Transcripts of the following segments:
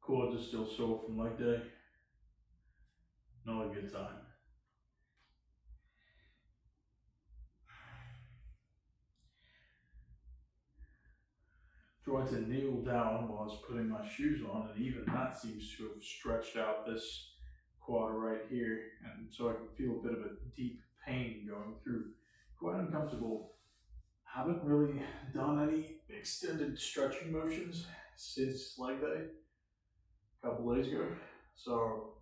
Quads are still sore from leg day. Not a good time. Try to kneel down while I was putting my shoes on, and even that seems to have stretched out this quad right here, and so I can feel a bit of a deep pain going through. Quite uncomfortable. Haven't really done any extended stretching motions since leg day a couple days ago, so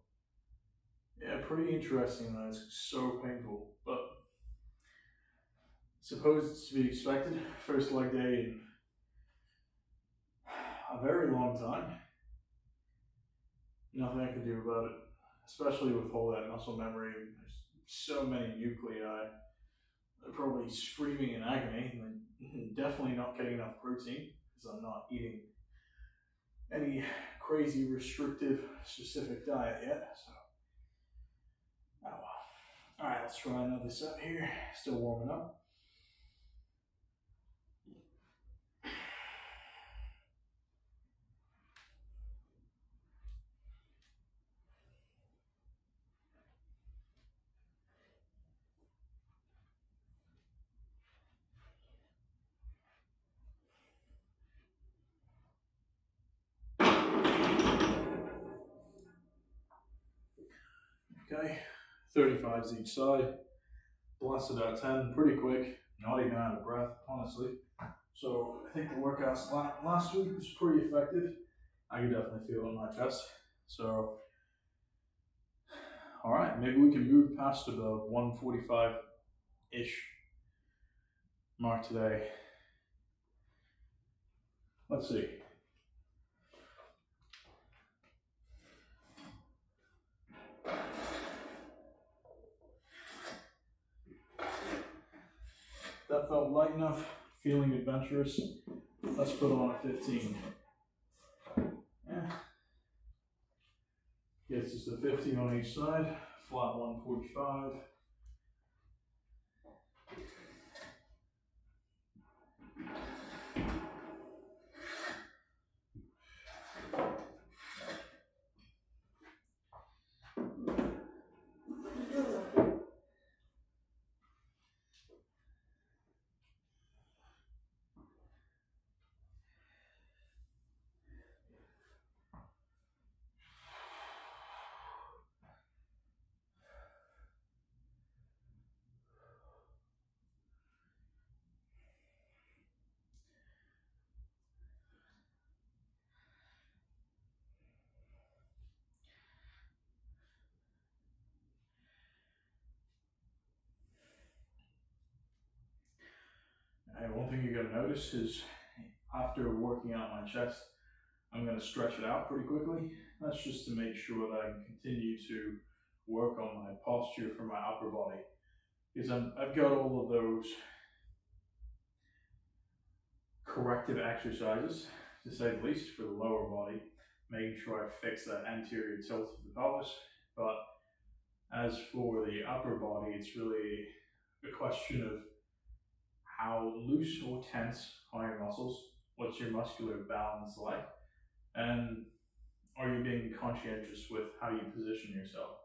yeah, pretty interesting that it's so painful, but suppose it's to be expected. First leg day in a very long time. Nothing I can do about it, especially with all that muscle memory. There's so many nuclei. They're probably screaming in agony, and definitely not getting enough protein because I'm not eating any crazy restrictive specific diet yet. So, oh well. All right, let's try another set here. Still warming up. Okay, 35s each side. Blasted out 10 pretty quick, not even out of breath, honestly. So I think the workouts last week was pretty effective. I can definitely feel it in my chest. So, all right, maybe we can move past about 145-ish mark today. Let's see. That felt light enough, feeling adventurous. Let's put on a 15. Yeah. Gets us to 50 on each side, flat 145. One thing you're going to notice is after working out my chest, I'm going to stretch it out pretty quickly. That's just to make sure that I can continue to work on my posture for my upper body. Because I've got all of those corrective exercises, to say the least, for the lower body, making sure I fix that anterior tilt of the pelvis. But as for the upper body, it's really a question of how loose or tense are your muscles, what's your muscular balance like, and are you being conscientious with how you position yourself.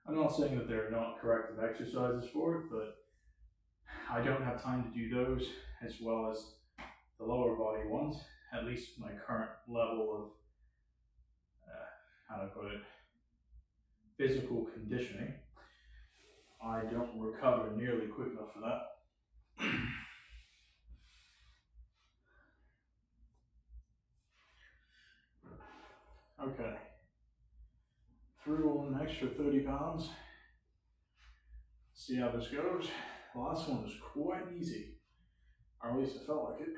I'm not saying that there are not corrective exercises for it, but I don't have time to do those as well as the lower body ones, at least my current level of, how to put it, physical conditioning. I don't recover nearly quick enough for that. Okay, threw on an extra 30 pounds. See how this goes. The last one was quite easy, or at least it felt like it.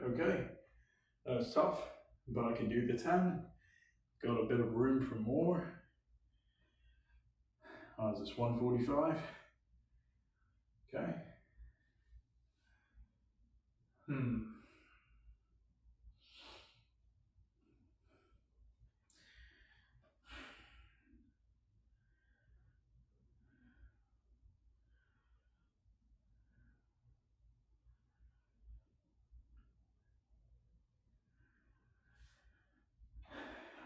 Okay, that was tough, but I can do the 10. Got a bit of room for more. Is this 145? Okay.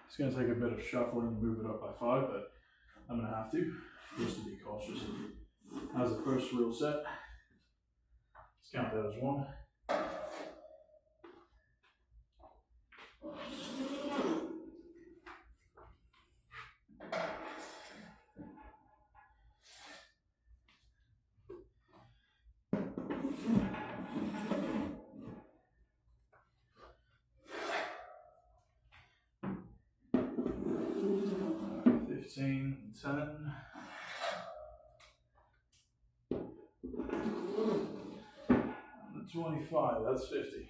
It's going to take a bit of shuffling to move it up by 5, but I'm going to have to, just to be cautious. As the first real set, let's count that as 1. Fifteen, 10. 25, that's 50.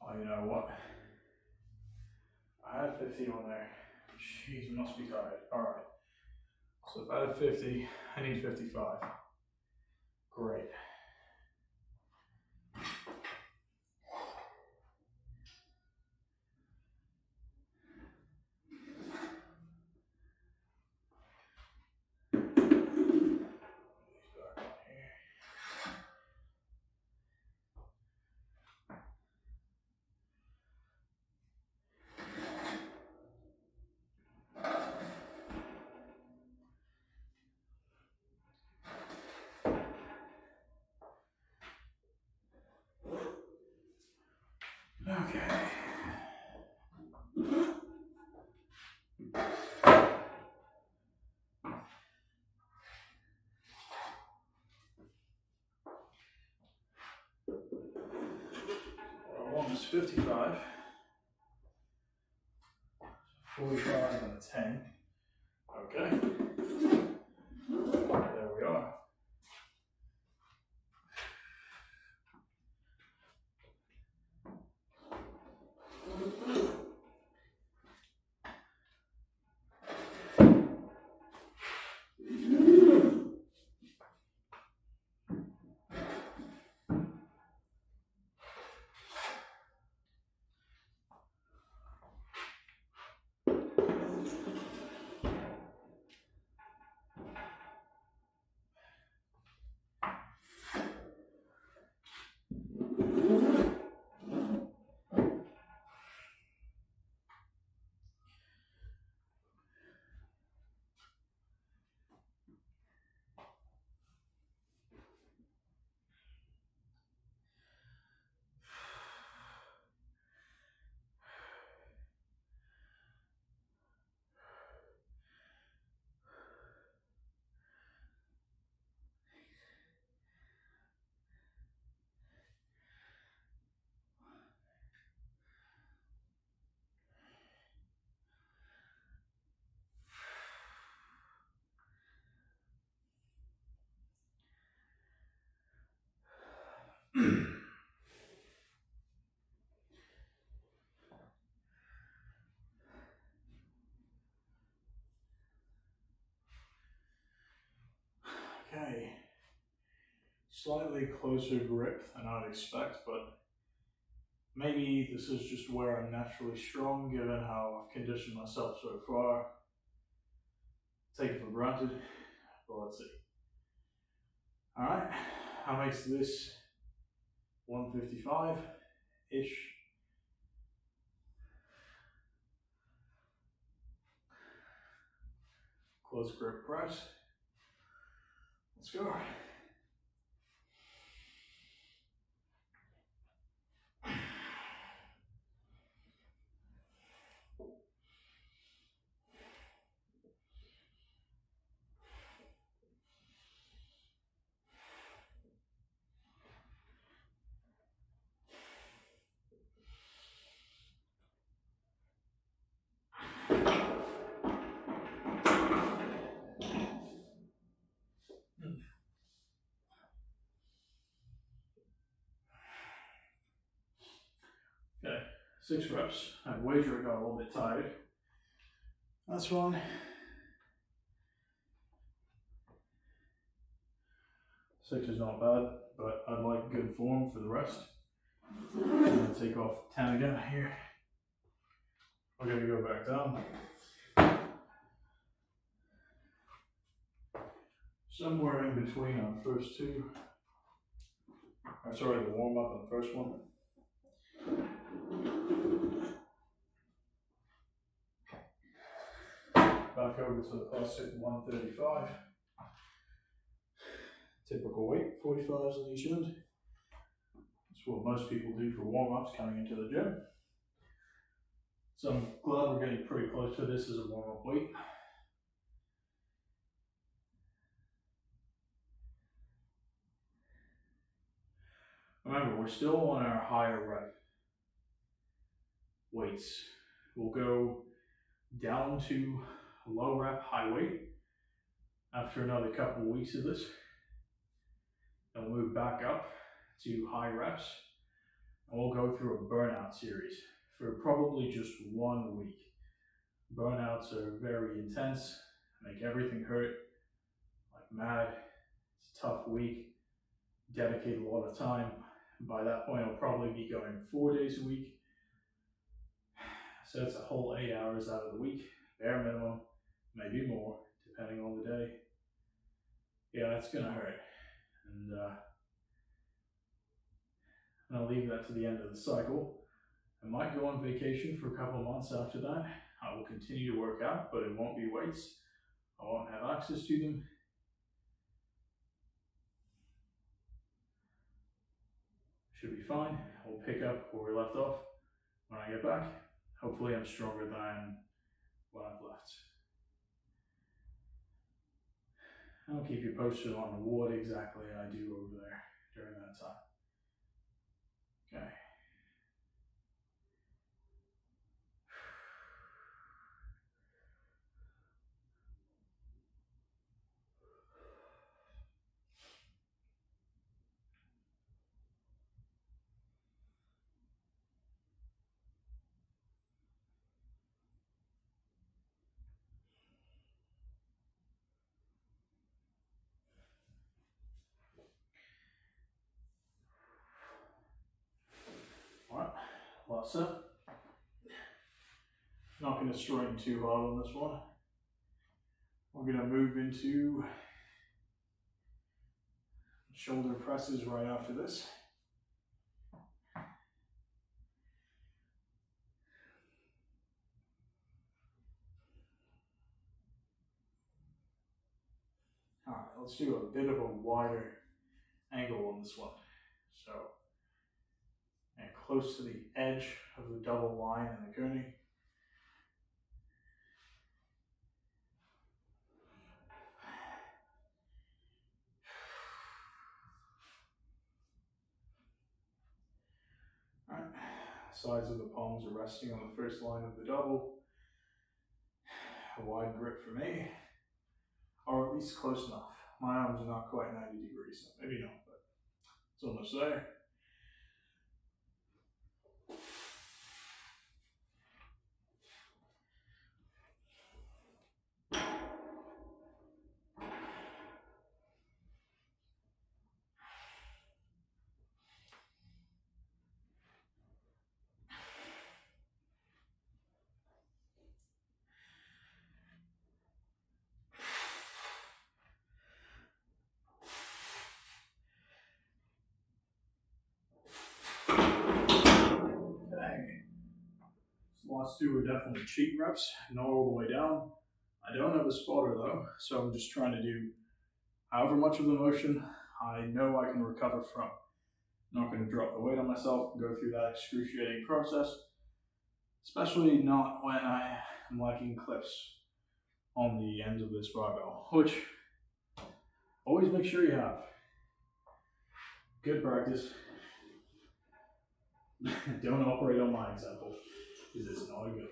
Oh, you know what? I had 50 on there. Jeez, must be tired. Alright. So if I had 50, I need 55. Great. Okay. What I want is 55. 45 and a 10. Okay. There we are. Okay. Slightly closer grip than I'd expect, but maybe this is just where I'm naturally strong given how I've conditioned myself so far. Take it for granted, but let's see. Alright, that makes this 155-ish. Close grip press. Let's go. 6 reps. I wager I got a little bit tired. That's fine. 6 is not bad, but I'd like good form for the rest. I'm gonna take off 10 again here. We're gonna go back down. Somewhere in between our first two. Sorry, the warm up on the first one. Back over to the classic 135. Typical weight, 45s on each end. That's what most people do for warm-ups coming into the gym. So I'm glad we're getting pretty close to this as a warm-up weight. Remember, we're still on our higher rep weights. We'll go down to low rep, high weight after another couple of weeks of this. Then we'll move back up to high reps, and we'll go through a burnout series for probably just 1 week. Burnouts are very intense, make everything hurt like mad. It's a tough week, dedicate a lot of time. By that point, I'll probably be going 4 days a week. So it's a whole 8 hours out of the week, bare minimum, maybe more, depending on the day. Yeah, it's gonna hurt. And I'll leave that to the end of the cycle. I might go on vacation for a couple of months after that. I will continue to work out, but it won't be weights. I won't have access to them. Should be fine. We'll pick up where we left off when I get back. Hopefully I'm stronger than when I've left. I'll keep you posted on what exactly I do over there during that time. Okay. Alright, last set. Not going to strain too hard on this one. We're going to move into shoulder presses right after this. Alright, let's do a bit of a wider angle on this one. So, and close to the edge of the double line and the gurney. Alright, sides of the palms are resting on the first line of the double. A wide grip for me, or at least close enough. My arms are not quite 90 degrees, so maybe not, but it's almost there. Last two are definitely cheat reps, not all the way down. I don't have a spotter though, so I'm just trying to do however much of the motion I know I can recover from. I'm not going to drop the weight on myself and go through that excruciating process, especially not when I am lacking clips on the ends of this barbell, which always make sure you have. Good practice. Don't operate on my example, because it's not a good one.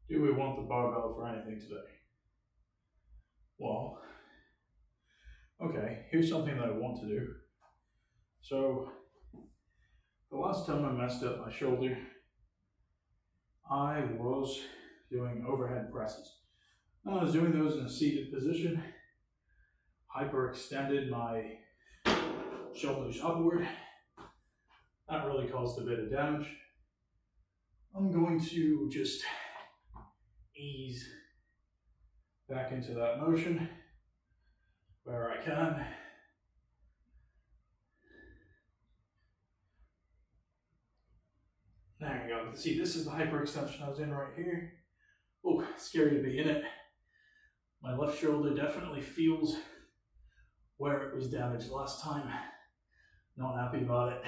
Do we want the barbell for anything today? Well, okay, here's something that I want to do. So, the last time I messed up my shoulder, I was doing overhead presses. I was doing those in a seated position, hyperextended my shoulders upward. That really caused a bit of damage. I'm going to just ease back into that motion where I can. There you go. See, this is the hyperextension I was in right here. Oh, scary to be in it. My left shoulder definitely feels where it was damaged last time. Not happy about it.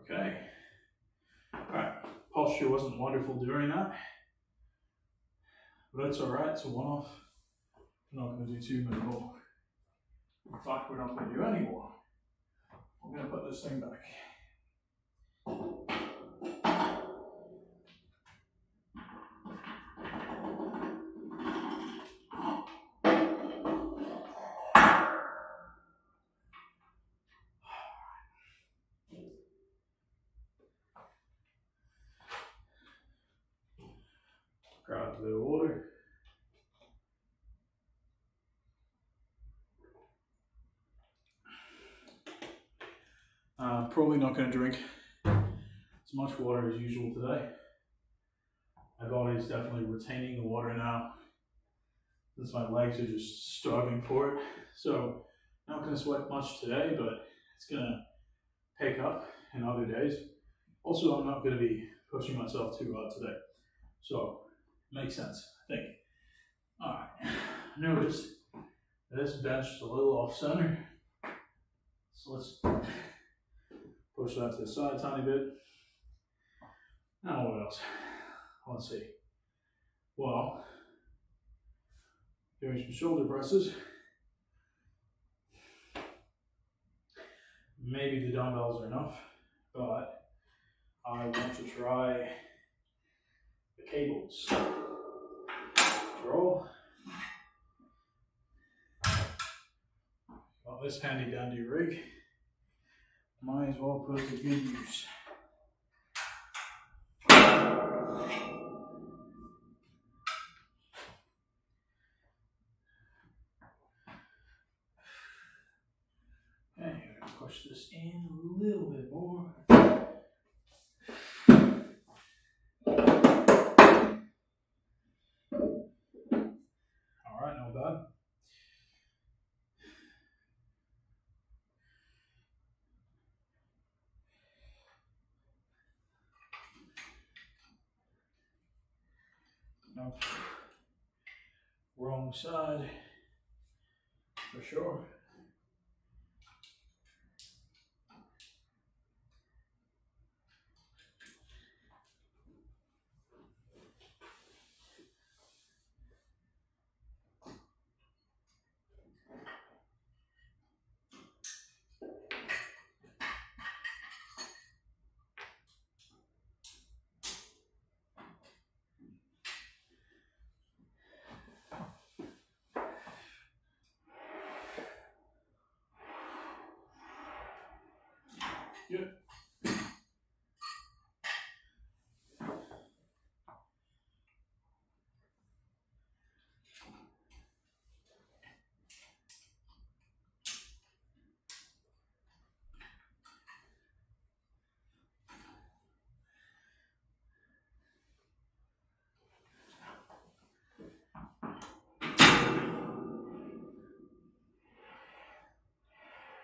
Okay. Alright, posture wasn't wonderful during that, but it's alright, it's a one-off. We're not going to do too many more. In fact, we're not going to do any more. We're going to put this thing back. Grab a bit of water. Probably not going to drink as much water as usual today. My body is definitely retaining the water now, since my legs are just starving for it. So not going to sweat much today, but it's going to pick up in other days. Also, I'm not going to be pushing myself too hard today. So makes sense, I think. Alright, notice this bench is a little off center. So let's push that to the side a tiny bit. Now what else? Let's see. Well, doing some shoulder presses. Maybe the dumbbells are enough, but I want to try the cables. Roll. Got this handy dandy rig. Might as well put it to good use. Okay, I'm going to push this in a little bit more. Alright, not bad. Nope. Wrong side, for sure. Good.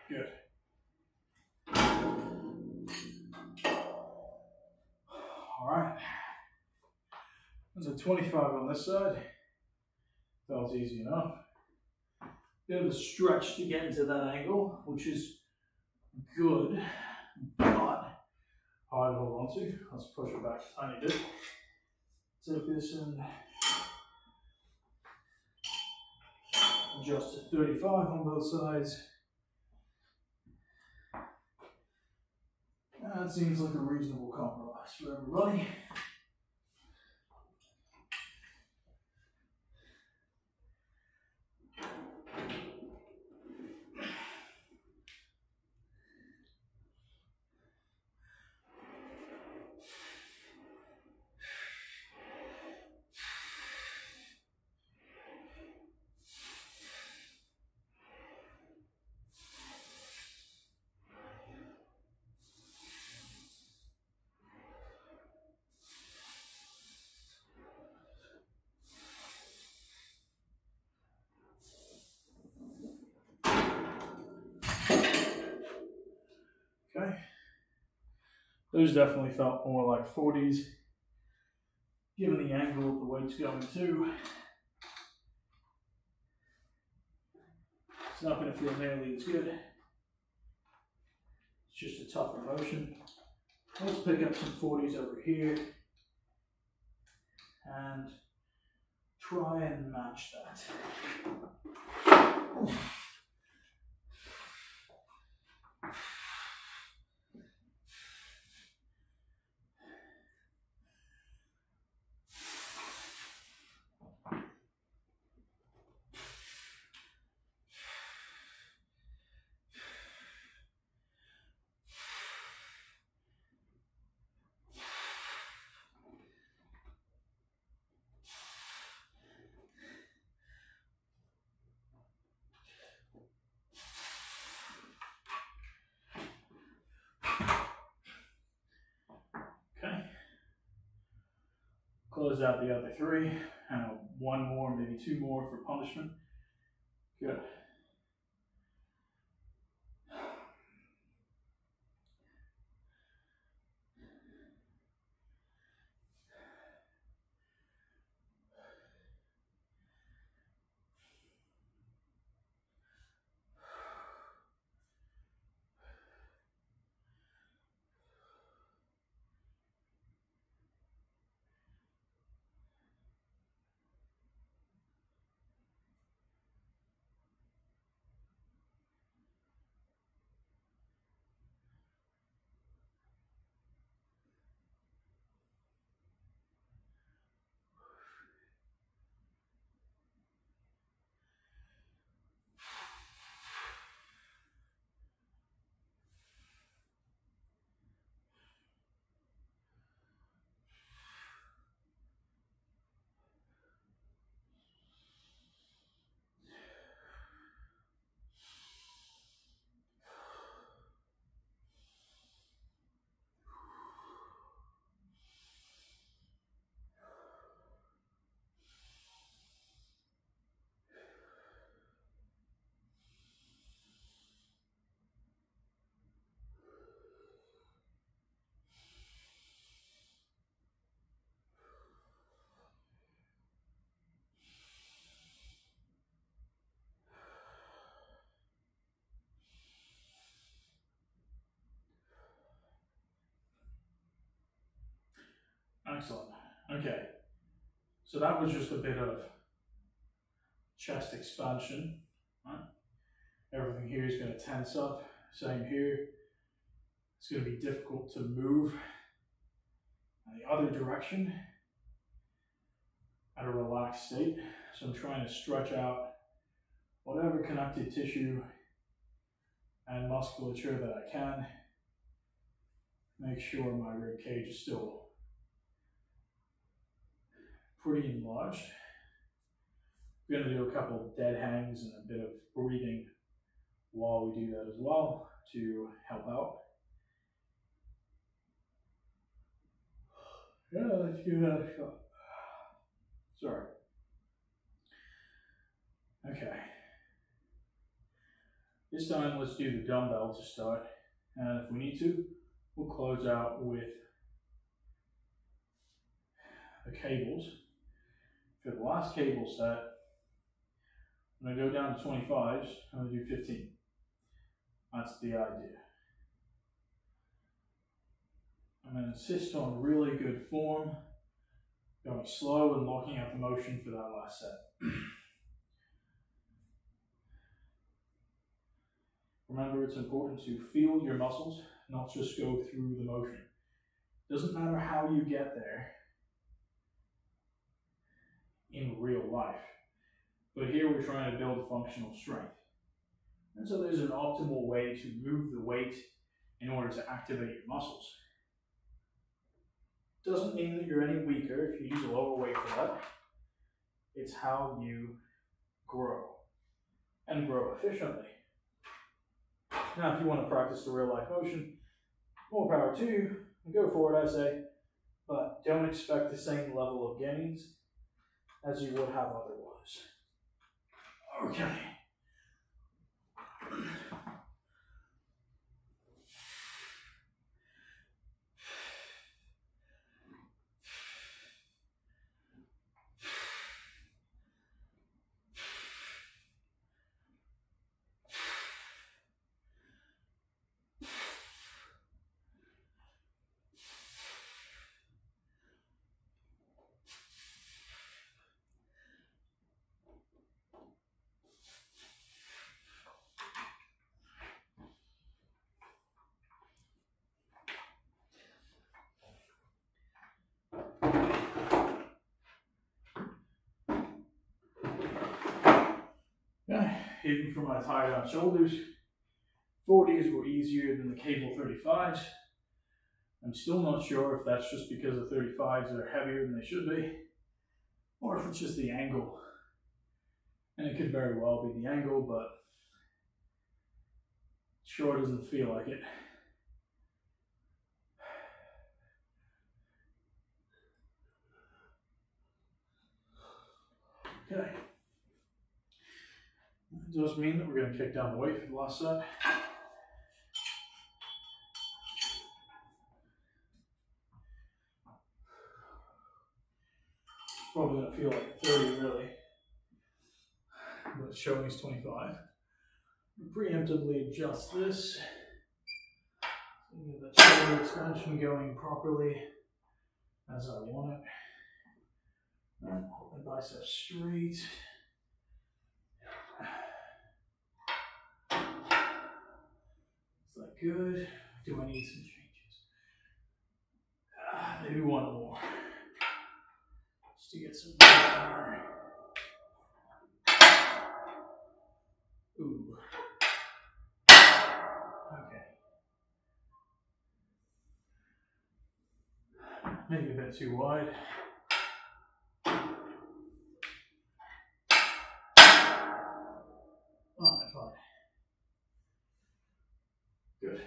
Good. All right. There's a 25 on this side. Felt easy enough. Bit of a stretch to get into that angle, which is good, but hard to hold on to. Let's push it back a tiny bit. Take this and adjust to 35 on both sides. That seems like a reasonable compromise for everybody. Okay. Those definitely felt more like 40s, given the angle of the weight's going to. It's not going to feel nearly as good. It's just a tougher motion. Let's pick up some 40s over here and try and match that. Okay. Close out the other 3, and 1 more, maybe 2 more for punishment. Good. Excellent. Okay. So that was just a bit of chest expansion. Right? Everything here is going to tense up. Same here. It's going to be difficult to move in the other direction at a relaxed state. So I'm trying to stretch out whatever connective tissue and musculature that I can. Make sure my rib cage is still pretty enlarged. We're going to do a couple of dead hangs and a bit of breathing while we do that as well to help out. Yeah, let's give that a shot. Sorry. Okay. This time, let's do the dumbbell to start. And if we need to, we'll close out with the cables. For the last cable set, I'm going to go down to 25s. I'm going to do 15. That's the idea. I'm going to insist on really good form, going slow and locking out the motion for that last set. Remember, it's important to feel your muscles not just go through the motion. Doesn't matter how you get there in real life, but here we're trying to build functional strength. And so there's an optimal way to move the weight in order to activate your muscles. Doesn't mean that you're any weaker if you use a lower weight for that. It's how you grow, and grow efficiently. Now, if you want to practice the real life motion, more power to you, go for it, I say, but don't expect the same level of gains as you would have otherwise. Okay. Even for my tie down shoulders, 40s were easier than the cable 35s. I'm still not sure if that's just because the 35s are heavier than they should be, or if it's just the angle. And it could very well be the angle, but sure doesn't feel like it. Okay. It does mean that we're going to kick down the weight for the last set. It's probably going to feel like 30 really, but it's showing us 25. Preemptively adjust this. So get that shoulder expansion going properly as I want it. And hold my biceps straight. Is that good? Do I need some changes? Maybe one more. Just to get some power. Ooh. Okay. Maybe a bit too wide. Oh, fine. Good.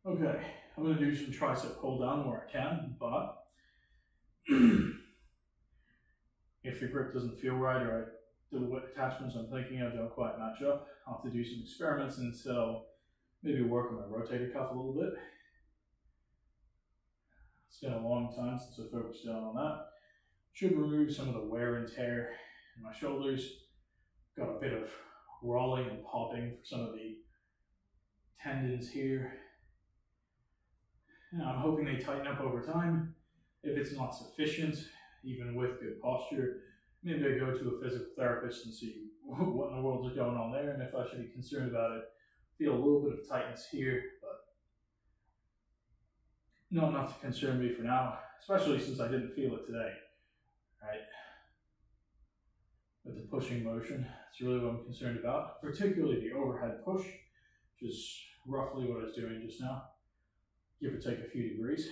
Okay, I'm going to do some tricep pull down where I can, but if the grip doesn't feel right or the attachments I'm thinking of don't quite match up, I'll have to do some experiments, and so I'll maybe work on my rotator cuff a little bit. It's been a long time since I focused down on that. Should remove some of the wear and tear in my shoulders. Got a bit of rolling and popping for some of the tendons here. And I'm hoping they tighten up over time. If it's not sufficient, even with good posture, maybe I go to a physical therapist and see what in the world is going on there, and if I should be concerned about it. Feel a little bit of tightness here, but not enough to concern me for now, especially since I didn't feel it today, right? With the pushing motion, it's really what I'm concerned about, particularly the overhead push, which is roughly what I was doing just now, give or take a few degrees.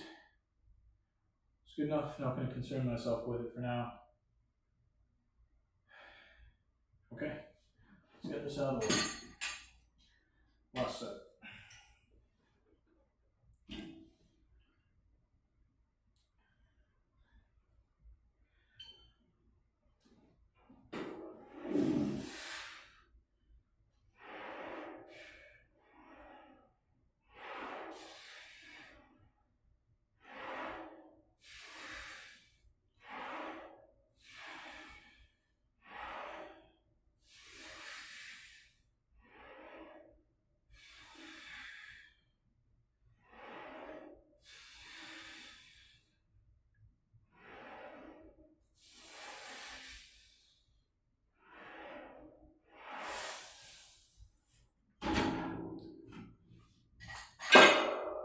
It's good enough, not going to concern myself with it for now. Okay, let's get this out of the way. Last set.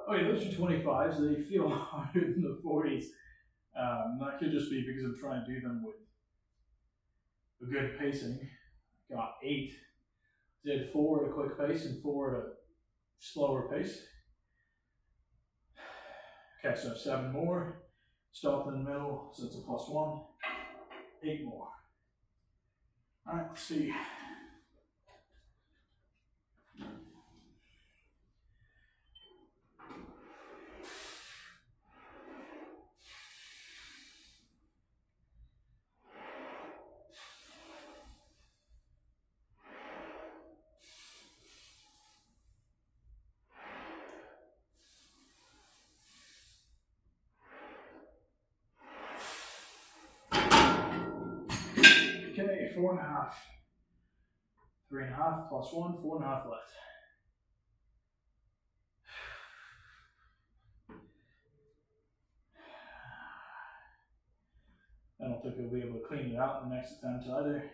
Okay, those are 25s. They feel harder than the 40s. That could just be because I'm trying to do them with a good pacing. Got 8. Did 4 at a quick pace and 4 at a slower pace. Okay, so 7 more. Stop in the middle, so it's a +1. 8 more. All right, let's see. Okay, 4.5. 3.5 +1, 4.5 left. I don't think we'll be able to clean it out in the next attempt either.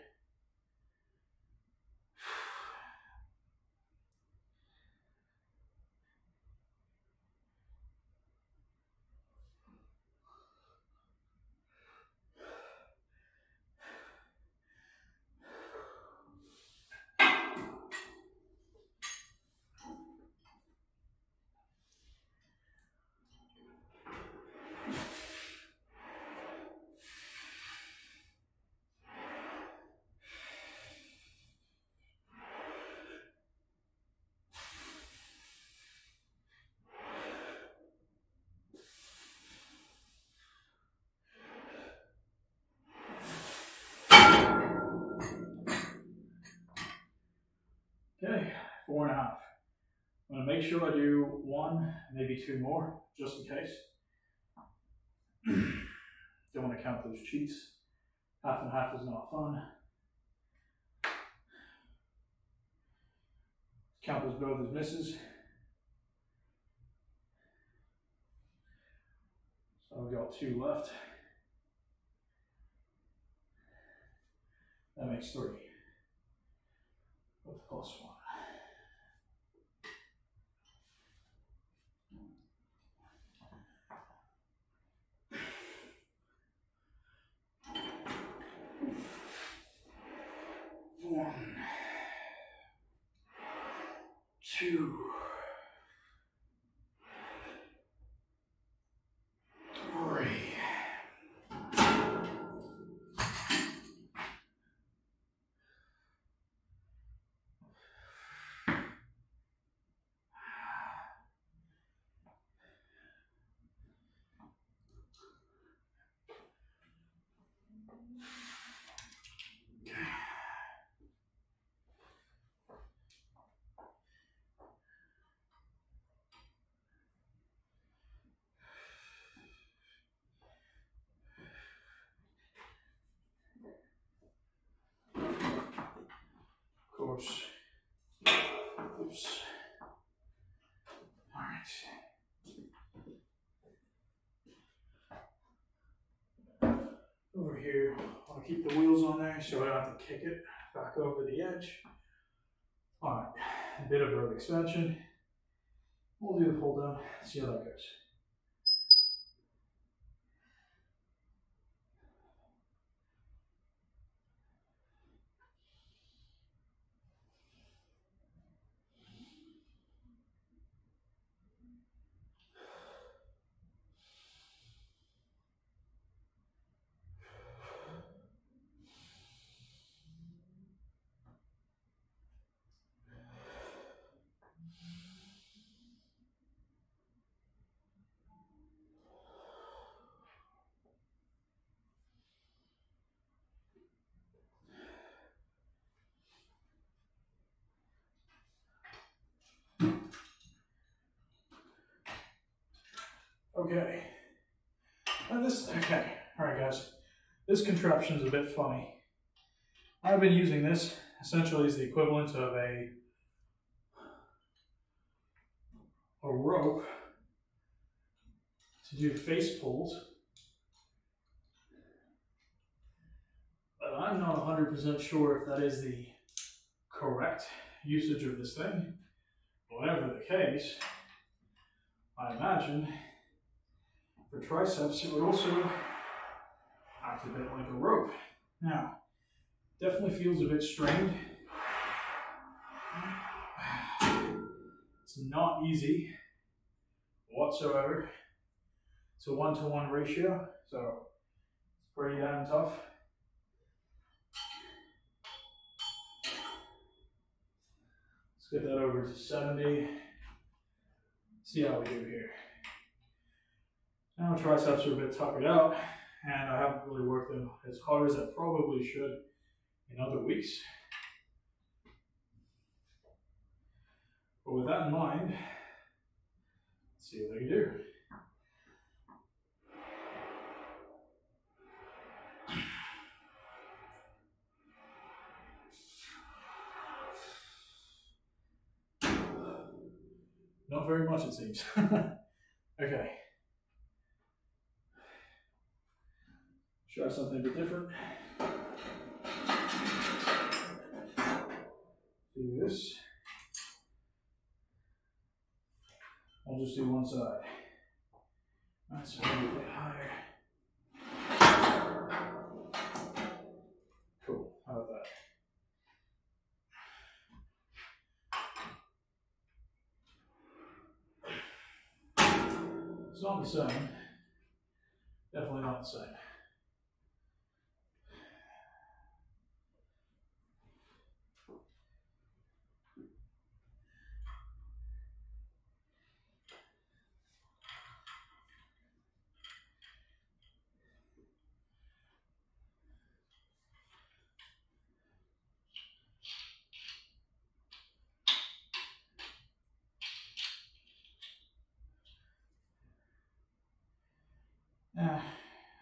Okay, 4.5. I'm gonna make sure I do 1, maybe 2 more, just in case. Don't want to count those cheats. 1/2 and 1/2 is not fun. Count those both as misses. So I've got 2 left. That makes 3. With the +1. One, 2, 3. Of course. Oops. All right. Over here, I want to keep the wheels on there so I don't have to kick it back over the edge. All right, a bit of verb expansion. We'll do the pull down, see how that goes. Okay. Now okay. All right, guys. This contraption is a bit funny. I've been using this essentially as the equivalent of a rope to do face pulls. But I'm not 100% sure if that is the correct usage of this thing. Whatever the case, I imagine for triceps it would also act a bit like a rope. Now, definitely feels a bit strained. It's not easy whatsoever. It's a 1-to-1 ratio, so it's pretty damn tough. Let's get that over to 70. See how we do here. Now triceps are a bit tuckered out, and I haven't really worked them as hard as I probably should in other weeks. But with that in mind, let's see what I can do. Not very much, it seems. Okay. Try something a bit different. Do this. I'll just do one side. That's a little bit higher. Cool. How about that? It's not the same. Definitely not the same.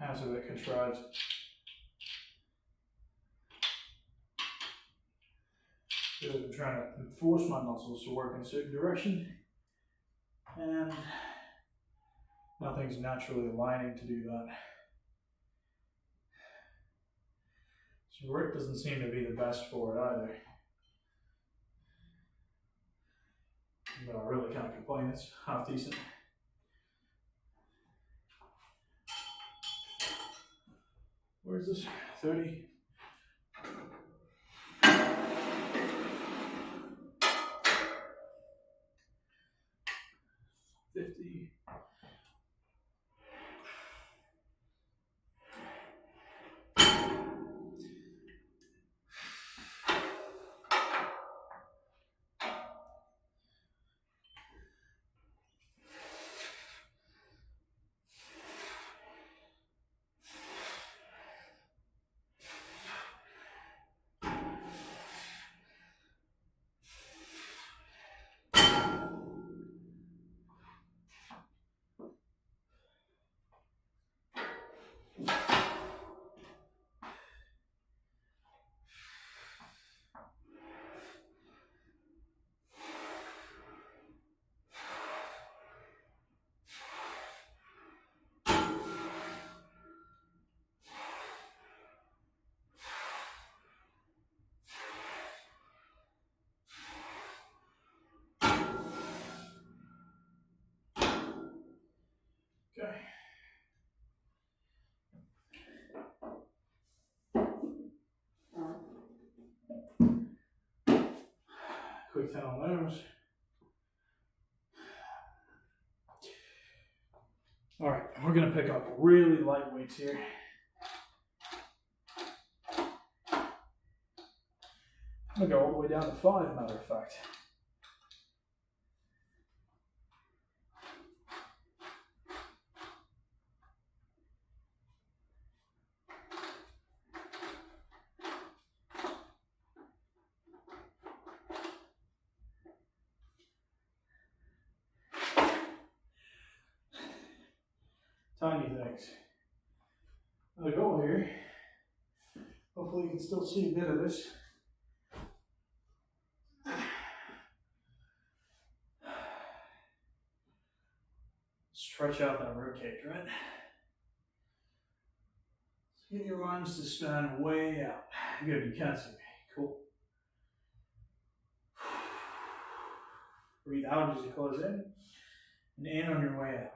That's a bit contrived. I'm trying to force my muscles to work in a certain direction, and nothing's naturally aligning to do that. So grip doesn't seem to be the best for it either. But I really can't complain, it's half decent. Where is this? 30? 50? Okay. Quick 10 on those. All right, we're gonna pick up really light weights here. I'm gonna go all the way down to 5, matter of fact. Tiny things. The goal here, hopefully you can still see a bit of this. Stretch out that ribcage, right? So get your arms to span way out. Good, you can see me. Cool. Breathe out as you close in, and in on your way out.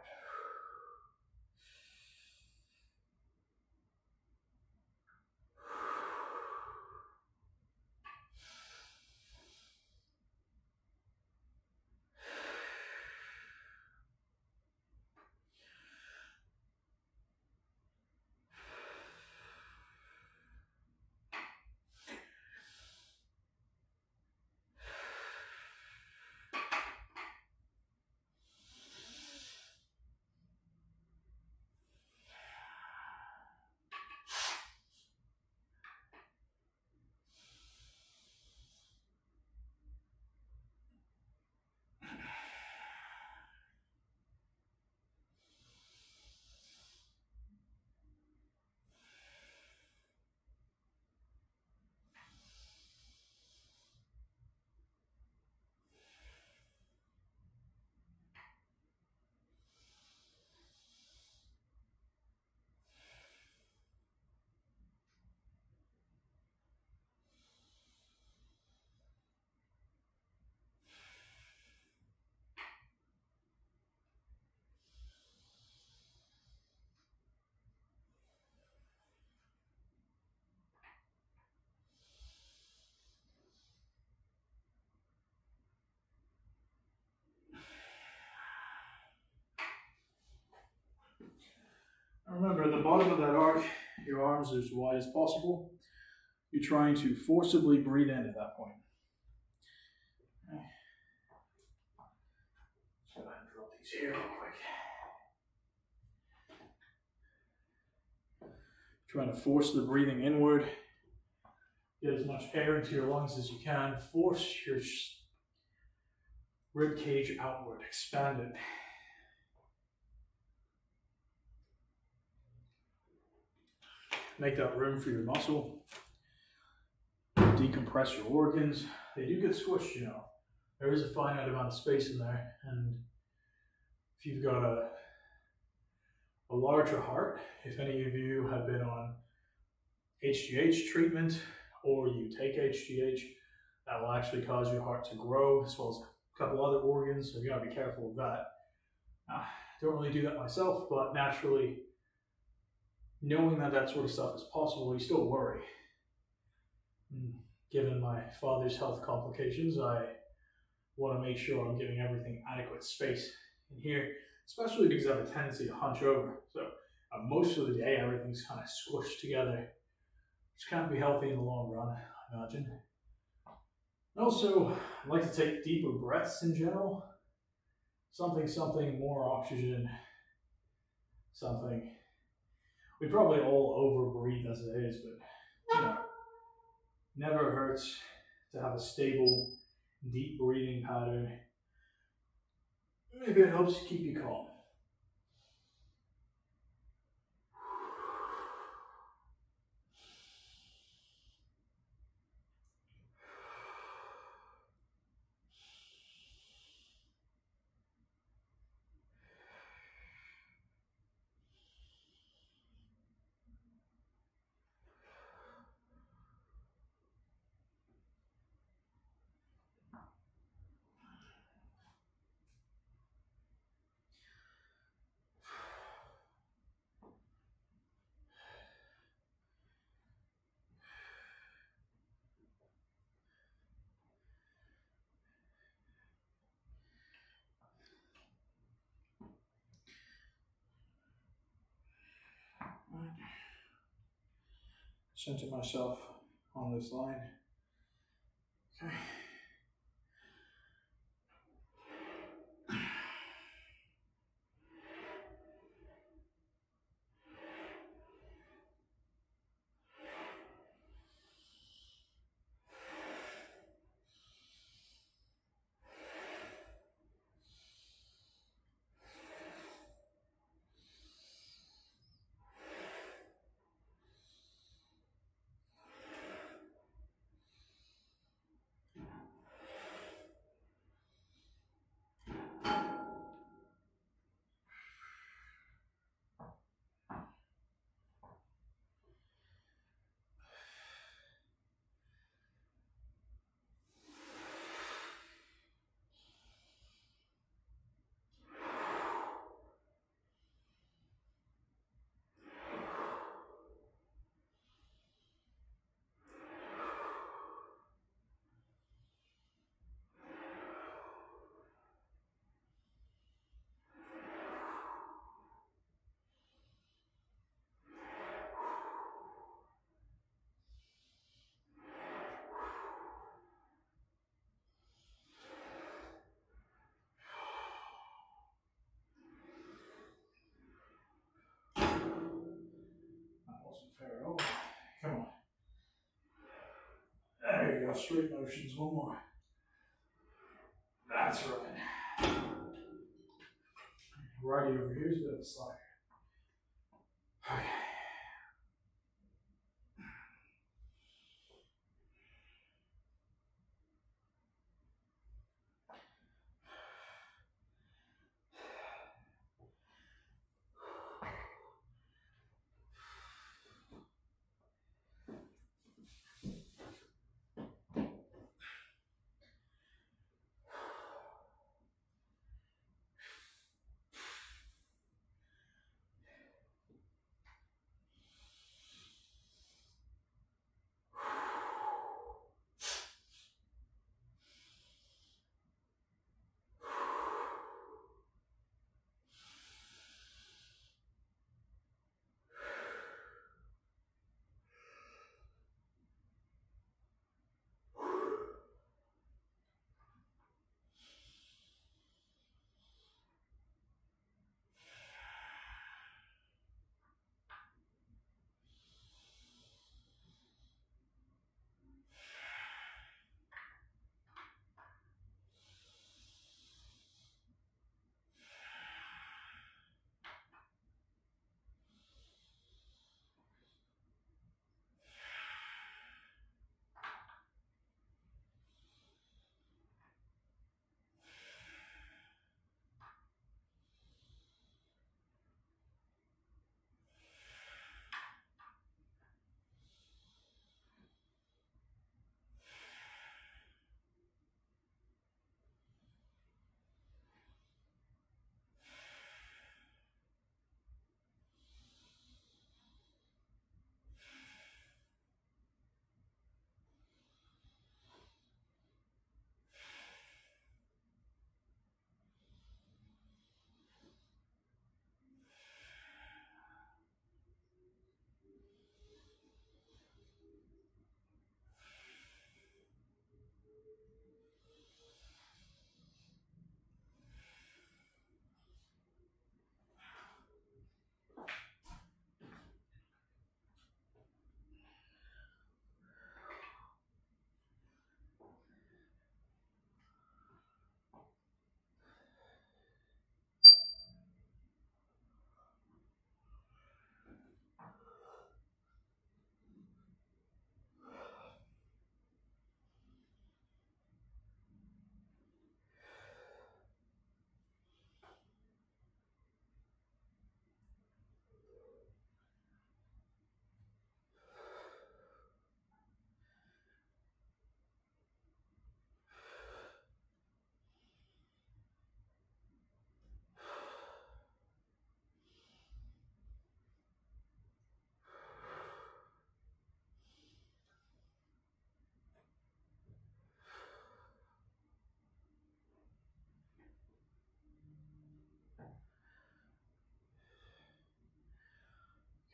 Remember, at the bottom of that arc, your arms are as wide as possible. You're trying to forcibly breathe in at that point. Okay. Let's go ahead and drop these here real quick. Trying to force the breathing inward. Get as much air into your lungs as you can. Force your rib cage outward. Expand it. Make that room for your muscle. Decompress your organs. They do get squished, you know. There is a finite amount of space in there, and if you've got a larger heart, if any of you have been on HGH treatment or you take HGH, that will actually cause your heart to grow, as well as a couple other organs, so you gotta be careful of that. I don't really do that myself, but naturally, knowing that that sort of stuff is possible, you still worry. Given my father's health complications, I want to make sure I'm giving everything adequate space in here, especially because I have a tendency to hunch over. So most of the day, everything's kind of squished together, which can't be healthy in the long run, I imagine. And also, I like to take deeper breaths in general. Something, more oxygen, something. We probably all overbreathe as it is, but you know, never hurts to have a stable, deep breathing pattern. Maybe it helps keep you calm. Center myself on this line. Okay. go straight motions, one more. That's right. Righty over here is a bit of a slider. Okay.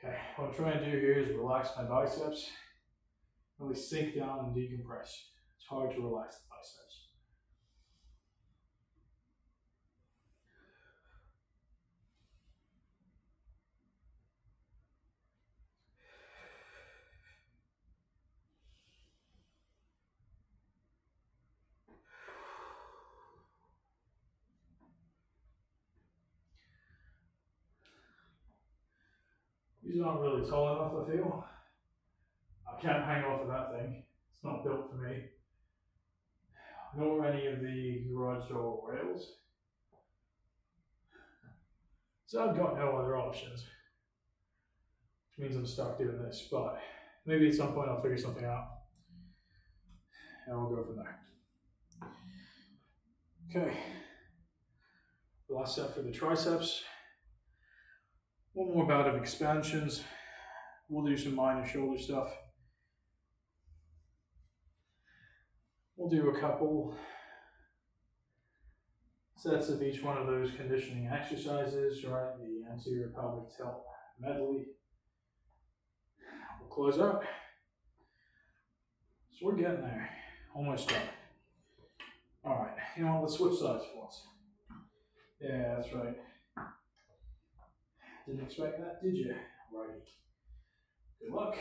Okay, what I'm trying to do here is relax my biceps, really sink down and decompress. It's hard to relax the biceps. These aren't really tall enough, I feel. I can't hang off of that thing. It's not built for me. Nor any of the garage door rails. So I've got no other options. Which means I'm stuck doing this, but maybe at some point I'll figure something out. And we'll go from there. Okay. Last set for the triceps. One more bout of expansions. We'll do some minor shoulder stuff. We'll do a couple sets of each one of those conditioning exercises, right? The anterior pelvic tilt medley. We'll close out. So we're getting there. Almost done. Alright, you know what, let's switch sides for once. Yeah, that's right. Didn't expect that, did you? Righty. Good luck.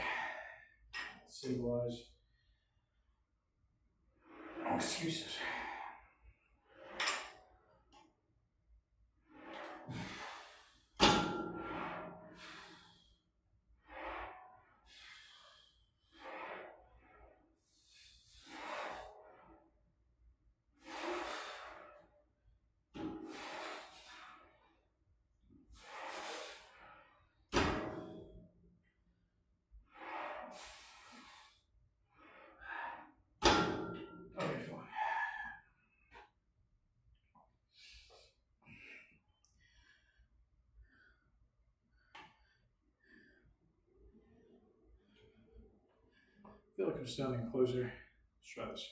Let's stabilize. No excuses. Okay, fine. I feel like I'm standing closer. Let's try this.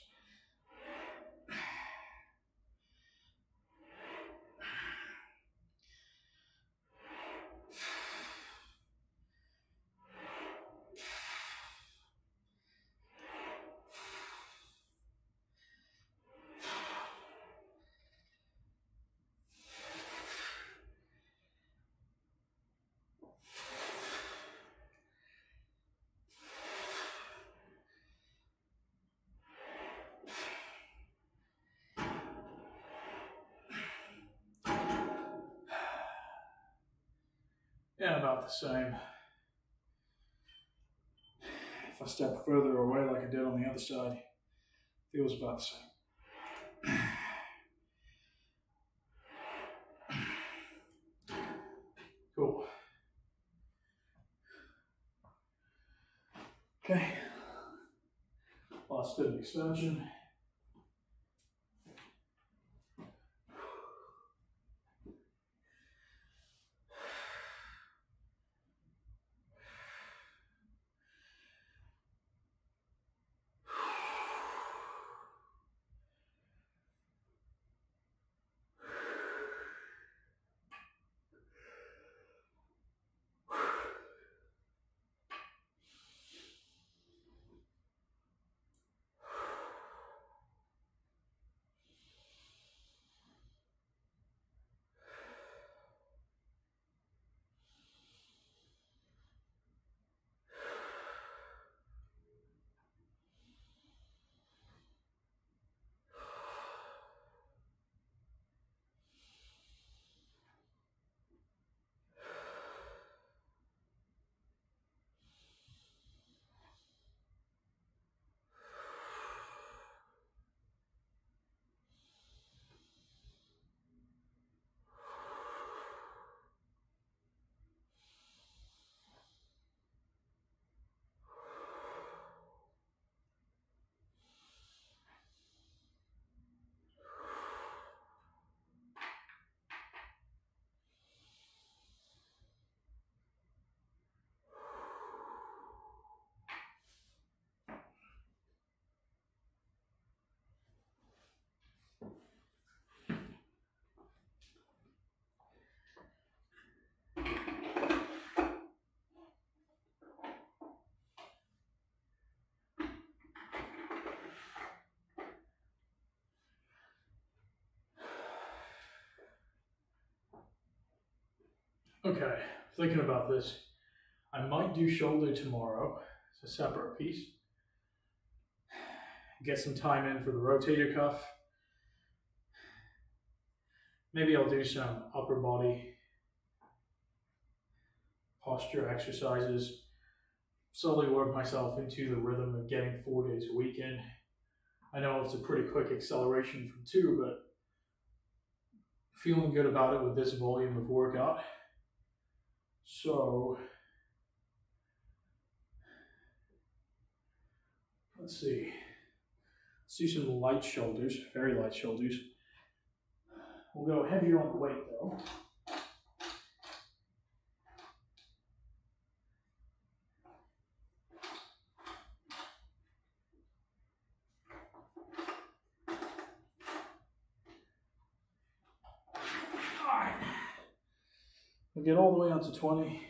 Yeah, about the same. If I step further away like I did on the other side, it feels about the same. Cool. Okay. Last bit of expansion. Okay, thinking about this. I might do shoulder tomorrow. It's a separate piece. Get some time in for the rotator cuff. Maybe I'll do some upper body posture exercises. Slowly work myself into the rhythm of getting 4 days a week in. I know it's a pretty quick acceleration from 2, but feeling good about it with this volume of workout. So, let's see. Let's do some light shoulders, very light shoulders. We'll go heavier on the weight though. Alright. We'll get all the way up to 20.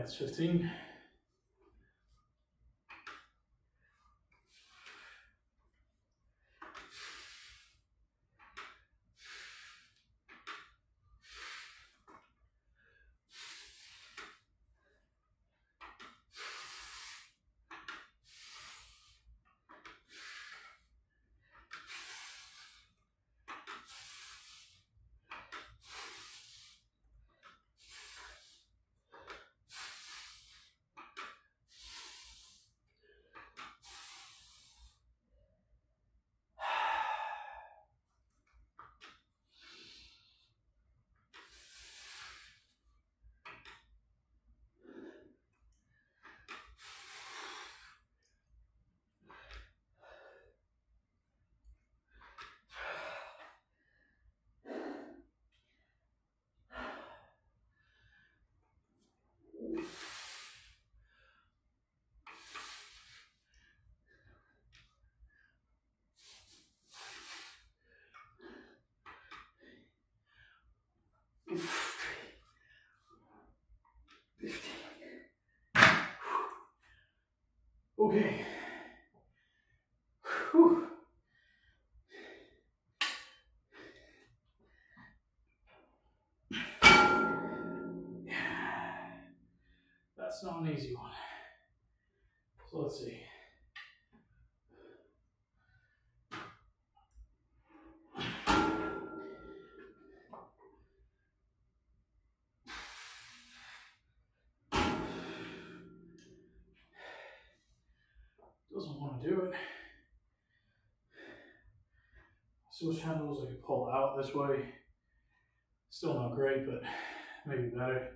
that's 15. Okay. Whew. That's not an easy one. So let's see. Doesn't want to do it. Switch handles I can pull out this way. Still not great, but maybe better.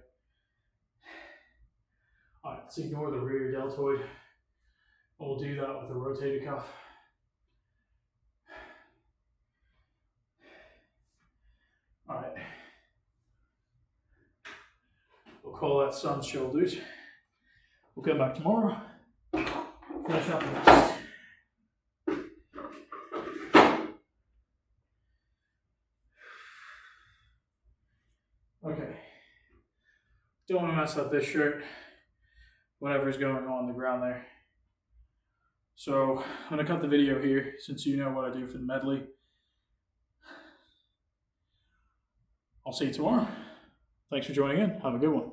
Alright, let's ignore the rear deltoid. We'll do that with a rotator cuff. Alright. We'll call that son's shoulders. We'll come back tomorrow. Finish up the rest. Okay. Don't want to mess up this shirt. Whatever's going on the ground there. So I'm going to cut the video here since you know what I do for the medley. I'll see you tomorrow. Thanks for joining in. Have a good one.